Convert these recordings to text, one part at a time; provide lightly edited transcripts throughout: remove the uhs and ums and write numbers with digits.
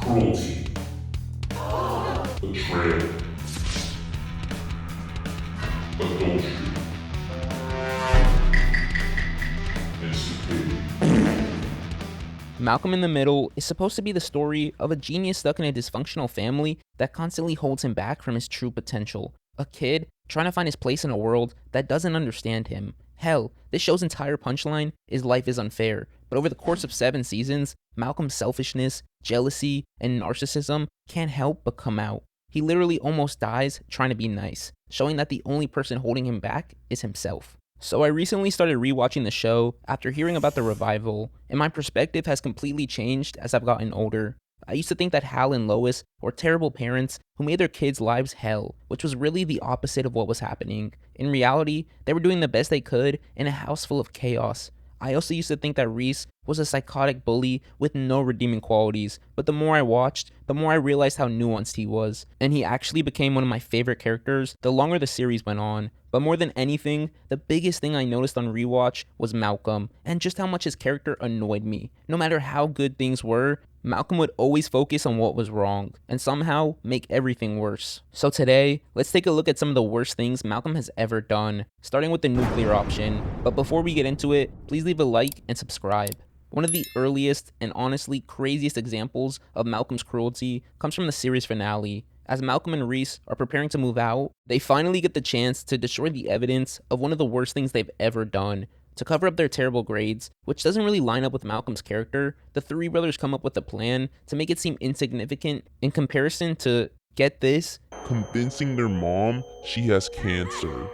cruelty, betrayal, adultery, and stupidity. Malcolm in the Middle is supposed to be the story of a genius stuck in a dysfunctional family that constantly holds him back from his true potential. A kid trying to find his place in a world that doesn't understand him. Hell, this show's entire punchline is life is unfair, but over the course of 7 seasons, Malcolm's selfishness, jealousy, and narcissism can't help but come out. He literally almost dies trying to be nice, showing that the only person holding him back is himself. So I recently started rewatching the show after hearing about the revival, and my perspective has completely changed as I've gotten older. I used to think that Hal and Lois were terrible parents who made their kids' lives hell, which was really the opposite of what was happening. In reality, they were doing the best they could in a house full of chaos. I also used to think that Reese was a psychotic bully with no redeeming qualities, but the more I watched, the more I realized how nuanced he was, and he actually became one of my favorite characters the longer the series went on. But more than anything, the biggest thing I noticed on rewatch was Malcolm, and just how much his character annoyed me. No matter how good things were, Malcolm would always focus on what was wrong, and somehow make everything worse. So today, let's take a look at some of the worst things Malcolm has ever done, starting with the nuclear option. But before we get into it, please leave a like and subscribe. One of the earliest and honestly craziest examples of Malcolm's cruelty comes from the series finale. As Malcolm and Reese are preparing to move out, they finally get the chance to destroy the evidence of one of the worst things they've ever done. To cover up their terrible grades, which doesn't really line up with Malcolm's character, the three brothers come up with a plan to make it seem insignificant in comparison to, get this, Convincing their mom she has cancer.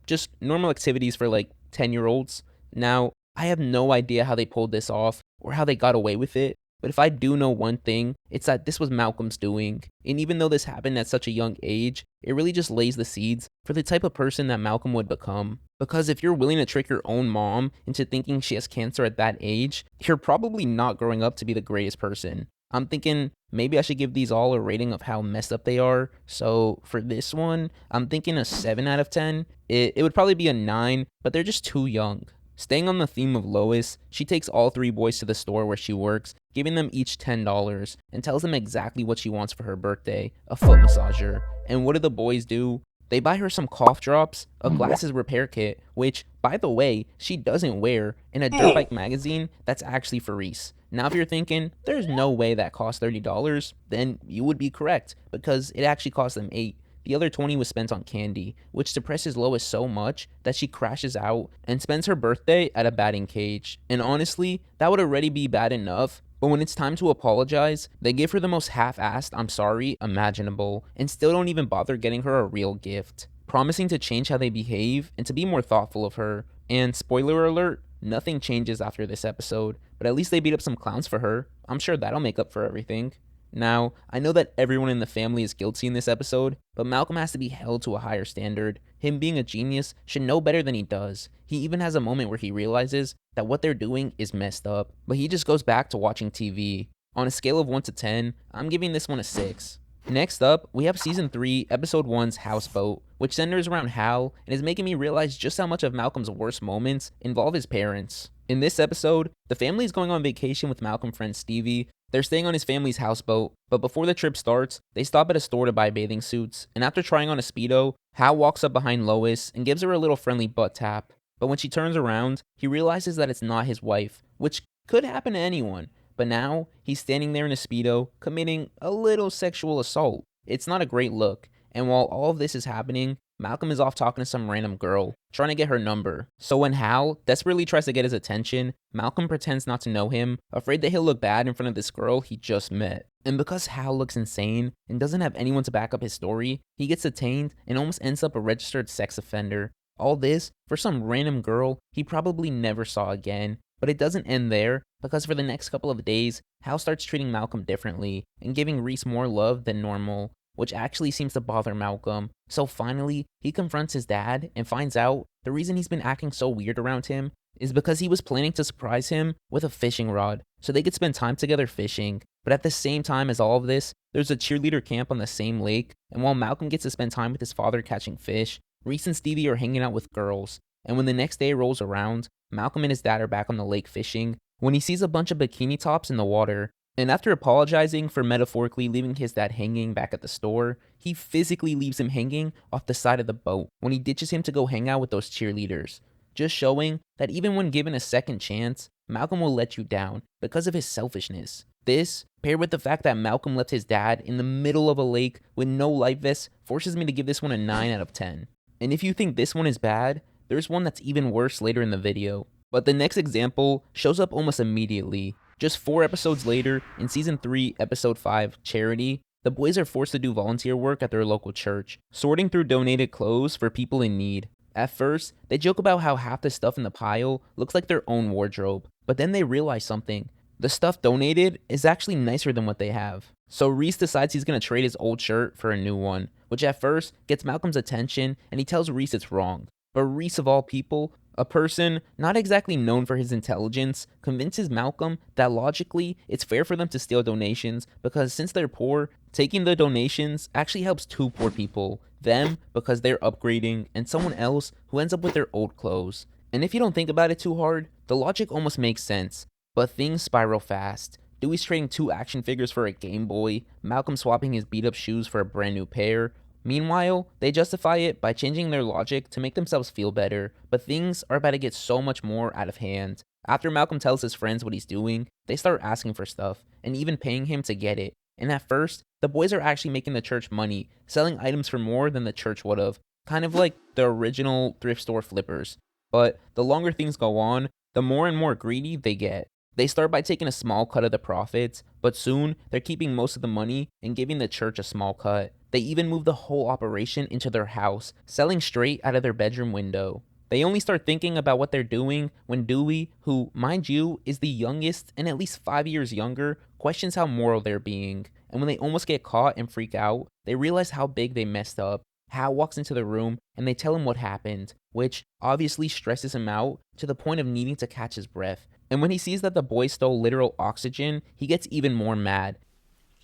just normal activities for like 10-year-olds. Now, I have no idea how they pulled this off or how they got away with it, but if I do know one thing, it's that this was Malcolm's doing. And even though this happened at such a young age, it really just lays the seeds for the type of person that Malcolm would become. Because if you're willing to trick your own mom into thinking she has cancer at that age, you're probably not growing up to be the greatest person. I'm thinking maybe I should give these all a rating of how messed up they are. So for this one, I'm thinking a 7 out of 10. It would probably be a 9, but they're just too young. Staying on the theme of Lois, she takes all 3 boys to the store where she works, giving them each $10, and tells them exactly what she wants for her birthday, a foot massager. And what do the boys do? They buy her some cough drops, a glasses repair kit, which, by the way, she doesn't wear, and a dirt bike magazine that's actually for Reese. Now if you're thinking, there's no way that cost $30, then you would be correct, because it actually cost them 8. The other 20 was spent on candy, which depresses Lois so much that she crashes out and spends her birthday at a batting cage. And honestly, that would already be bad enough, but when it's time to apologize, they give her the most half-assed "I'm sorry" imaginable, and still don't even bother getting her a real gift, promising to change how they behave and to be more thoughtful of her. And spoiler alert, nothing changes after this episode, but at least they beat up some clowns for her. I'm sure that'll make up for everything. Now, I know that everyone in the family is guilty in this episode, but Malcolm has to be held to a higher standard. Him being a genius should know better than he does. He even has a moment where he realizes that what they're doing is messed up, but he just goes back to watching TV. On a scale of 1 to 10, I'm giving this one a 6. Next up, we have Season 3, Episode 1's Houseboat, which centers around Hal and is making me realize just how much of Malcolm's worst moments involve his parents. In this episode, the family is going on vacation with Malcolm's friend Stevie. They're staying on his family's houseboat, but before the trip starts, they stop at a store to buy bathing suits, and after trying on a Speedo, Hal walks up behind Lois and gives her a little friendly butt tap. But when she turns around, he realizes that it's not his wife, which could happen to anyone. But now, he's standing there in a Speedo, committing a little sexual assault. It's not a great look, and while all of this is happening, Malcolm is off talking to some random girl, trying to get her number. So when Hal desperately tries to get his attention, Malcolm pretends not to know him, afraid that he'll look bad in front of this girl he just met. And because Hal looks insane and doesn't have anyone to back up his story, he gets detained and almost ends up a registered sex offender. All this for some random girl he probably never saw again. But it doesn't end there, because for the next couple of days, Hal starts treating Malcolm differently and giving Reese more love than normal, which actually seems to bother Malcolm. So finally, he confronts his dad and finds out the reason he's been acting so weird around him is because he was planning to surprise him with a fishing rod so they could spend time together fishing. But at the same time as all of this, there's a cheerleader camp on the same lake, and while Malcolm gets to spend time with his father catching fish, Reese and Stevie are hanging out with girls. And when the next day rolls around, Malcolm and his dad are back on the lake fishing when he sees a bunch of bikini tops in the water. And after apologizing for metaphorically leaving his dad hanging back at the store, he physically leaves him hanging off the side of the boat when he ditches him to go hang out with those cheerleaders, just showing that even when given a second chance, Malcolm will let you down because of his selfishness. This, paired with the fact that Malcolm left his dad in the middle of a lake with no life vest, forces me to give this one a 9 out of 10. And if you think this one is bad, there's one that's even worse later in the video. But the next example shows up almost immediately. Just 4 episodes later, in Season 3, Episode 5, Charity, the boys are forced to do volunteer work at their local church, sorting through donated clothes for people in need. At first, they joke about how half the stuff in the pile looks like their own wardrobe, but then they realize something. The stuff donated is actually nicer than what they have. So Reese decides he's going to trade his old shirt for a new one, which at first gets Malcolm's attention and he tells Reese it's wrong. But Reese, of all people, a person not exactly known for his intelligence, convinces Malcolm that logically it's fair for them to steal donations because since they're poor, taking the donations actually helps 2 poor people, them because they're upgrading and someone else who ends up with their old clothes. And if you don't think about it too hard, the logic almost makes sense, but things spiral fast. Dewey's trading 2 action figures for a Game Boy, Malcolm swapping his beat up shoes for a brand new pair. Meanwhile, they justify it by changing their logic to make themselves feel better, but things are about to get so much more out of hand. After Malcolm tells his friends what he's doing, they start asking for stuff, and even paying him to get it. And at first, the boys are actually making the church money, selling items for more than the church would have, kind of like the original thrift store flippers. But the longer things go on, the more and more greedy they get. They start by taking a small cut of the profits, but soon they're keeping most of the money and giving the church a small cut. They even move the whole operation into their house, selling straight out of their bedroom window. They only start thinking about what they're doing when Dewey, who, mind you, is the youngest and at least 5 years younger, questions how moral they're being. And when they almost get caught and freak out, they realize how big they messed up. Hal walks into the room and they tell him what happened, which obviously stresses him out to the point of needing to catch his breath. And when he sees that the boys stole literal oxygen, he gets even more mad.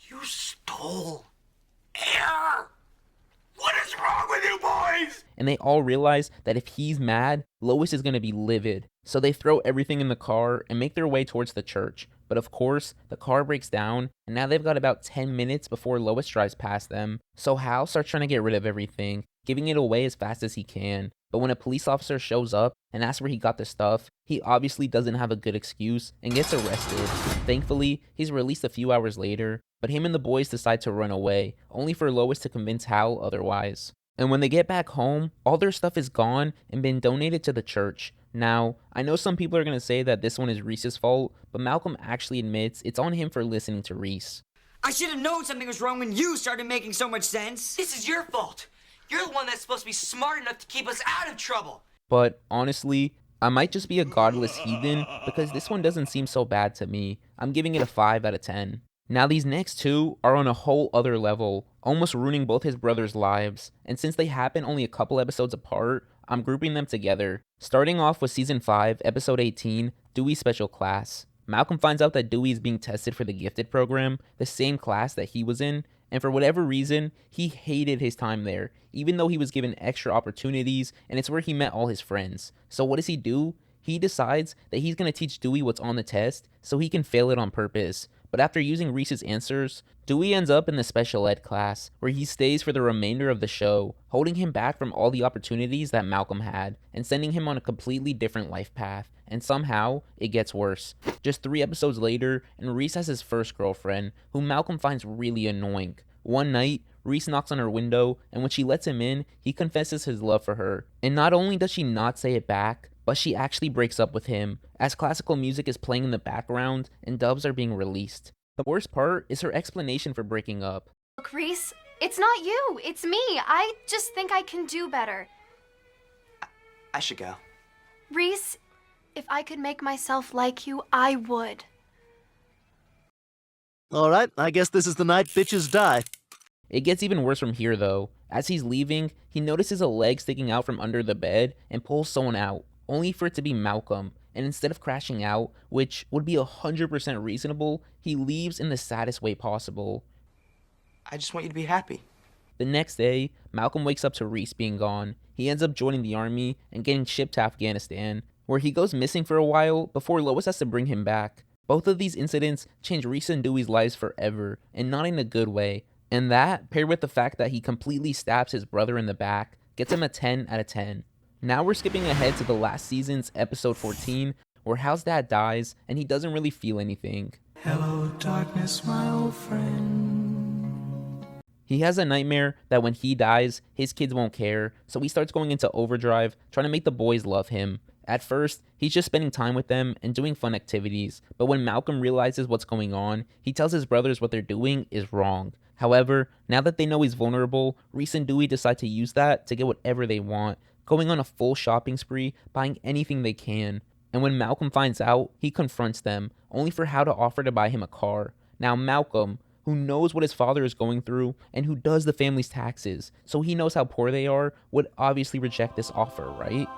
You stole air? What is wrong with you boys? And they all realize that if he's mad, Lois is going to be livid. So they throw everything in the car and make their way towards the church. But of course, the car breaks down, and now they've got about 10 minutes before Lois drives past them. So Hal starts trying to get rid of everything, giving it away as fast as he can. But when a police officer shows up and asks where he got the stuff, he obviously doesn't have a good excuse and gets arrested. Thankfully, he's released a few hours later, but him and the boys decide to run away, only for Lois to convince Hal otherwise. And when they get back home, all their stuff is gone and been donated to the church. Now, I know some people are going to say that this one is Reese's fault, but Malcolm actually admits it's on him for listening to Reese. I should have known something was wrong when you started making so much sense. This is your fault. You're the one that's supposed to be smart enough to keep us out of trouble. But honestly, I might just be a godless heathen because this one doesn't seem so bad to me. I'm giving it a 5 out of 10. Now these next 2 are on a whole other level, almost ruining both his brothers' lives. And since they happen only a couple episodes apart, I'm grouping them together. Starting off with Season 5, Episode 18, Dewey's Special Class. Malcolm finds out that Dewey is being tested for the Gifted program, the same class that he was in, and for whatever reason, he hated his time there, even though he was given extra opportunities, and it's where he met all his friends. So what does he do? He decides that he's going to teach Dewey what's on the test, so he can fail it on purpose. But after using Reese's answers, Dewey ends up in the special ed class, where he stays for the remainder of the show, holding him back from all the opportunities that Malcolm had, and sending him on a completely different life path. And somehow, it gets worse. Just 3 episodes later, and Reese has his first girlfriend, whom Malcolm finds really annoying. One night, Reese knocks on her window, and when she lets him in, he confesses his love for her. And not only does she not say it back, but she actually breaks up with him, as classical music is playing in the background and dubs are being released. The worst part is her explanation for breaking up. Look, Reese, it's not you, it's me. I just think I can do better. I should go. Reese, if I could make myself like you, I would. Alright, I guess this is the night bitches die. It gets even worse from here though. As he's leaving, he notices a leg sticking out from under the bed and pulls someone out, only for it to be Malcolm. And instead of crashing out, which would be 100% reasonable, he leaves in the saddest way possible. I just want you to be happy. The next day, Malcolm wakes up to Reese being gone. He ends up joining the army and getting shipped to Afghanistan, where he goes missing for a while before Lois has to bring him back. Both of these incidents changed Reese and Dewey's lives forever, and not in a good way. And that, paired with the fact that he completely stabs his brother in the back, gets him a 10 out of 10. Now we're skipping ahead to the last season's episode 14, where Hal's dad dies and he doesn't really feel anything. Hello, darkness, my old friend. He has a nightmare that when he dies, his kids won't care, so he starts going into overdrive, trying to make the boys love him. At first, he's just spending time with them and doing fun activities, but when Malcolm realizes what's going on, he tells his brothers what they're doing is wrong. However, now that they know he's vulnerable, Reese and Dewey decide to use that to get whatever they want, going on a full shopping spree, buying anything they can. And when Malcolm finds out, he confronts them, only for Hal to offer to buy him a car. Now Malcolm, who knows what his father is going through and who does the family's taxes, so he knows how poor they are, would obviously reject this offer, right?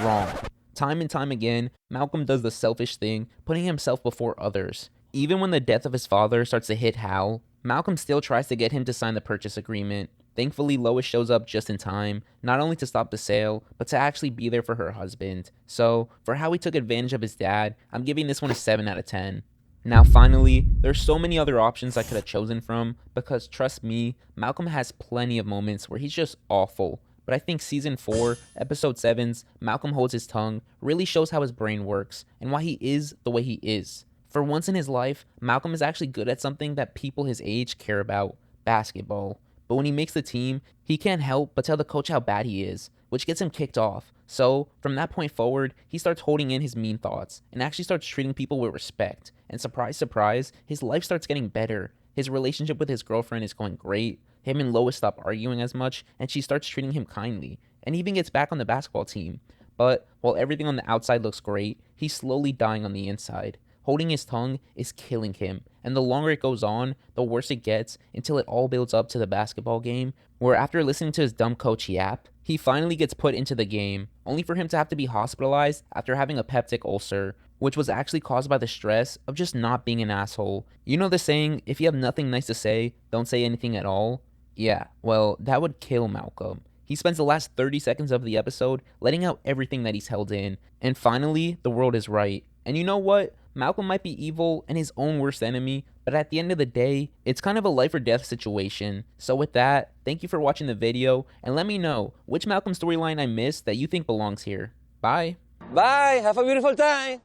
Wrong. Time and time again, Malcolm does the selfish thing, putting himself before others. Even when the death of his father starts to hit Hal, Malcolm still tries to get him to sign the purchase agreement. Thankfully, Lois shows up just in time, not only to stop the sale, but to actually be there for her husband. So, for how he took advantage of his dad, I'm giving this one a 7 out of 10. Now finally, there's so many other options I could have chosen from, because trust me, Malcolm has plenty of moments where he's just awful. But I think season 4, episode 7's Malcolm Holds His Tongue really shows how his brain works, and why he is the way he is. For once in his life, Malcolm is actually good at something that people his age care about, basketball. But when he makes the team, he can't help but tell the coach how bad he is, which gets him kicked off. So, from that point forward, he starts holding in his mean thoughts, and actually starts treating people with respect. And surprise, surprise, his life starts getting better. His relationship with his girlfriend is going great. Him and Lois stop arguing as much, and she starts treating him kindly, and even gets back on the basketball team. But, while everything on the outside looks great, he's slowly dying on the inside. Holding his tongue is killing him, and the longer it goes on, the worse it gets, until it all builds up to the basketball game, where after listening to his dumb coach yap, he finally gets put into the game, only for him to have to be hospitalized after having a peptic ulcer, which was actually caused by the stress of just not being an asshole. You know the saying, if you have nothing nice to say, don't say anything at all? Yeah, well, that would kill Malcolm. He spends the last 30 seconds of the episode letting out everything that he's held in, and finally, the world is right. And you know what? Malcolm might be evil and his own worst enemy, but at the end of the day, it's kind of a life or death situation. So with that, thank you for watching the video, and let me know which Malcolm storyline I missed that you think belongs here. Bye! Bye! Have a beautiful time!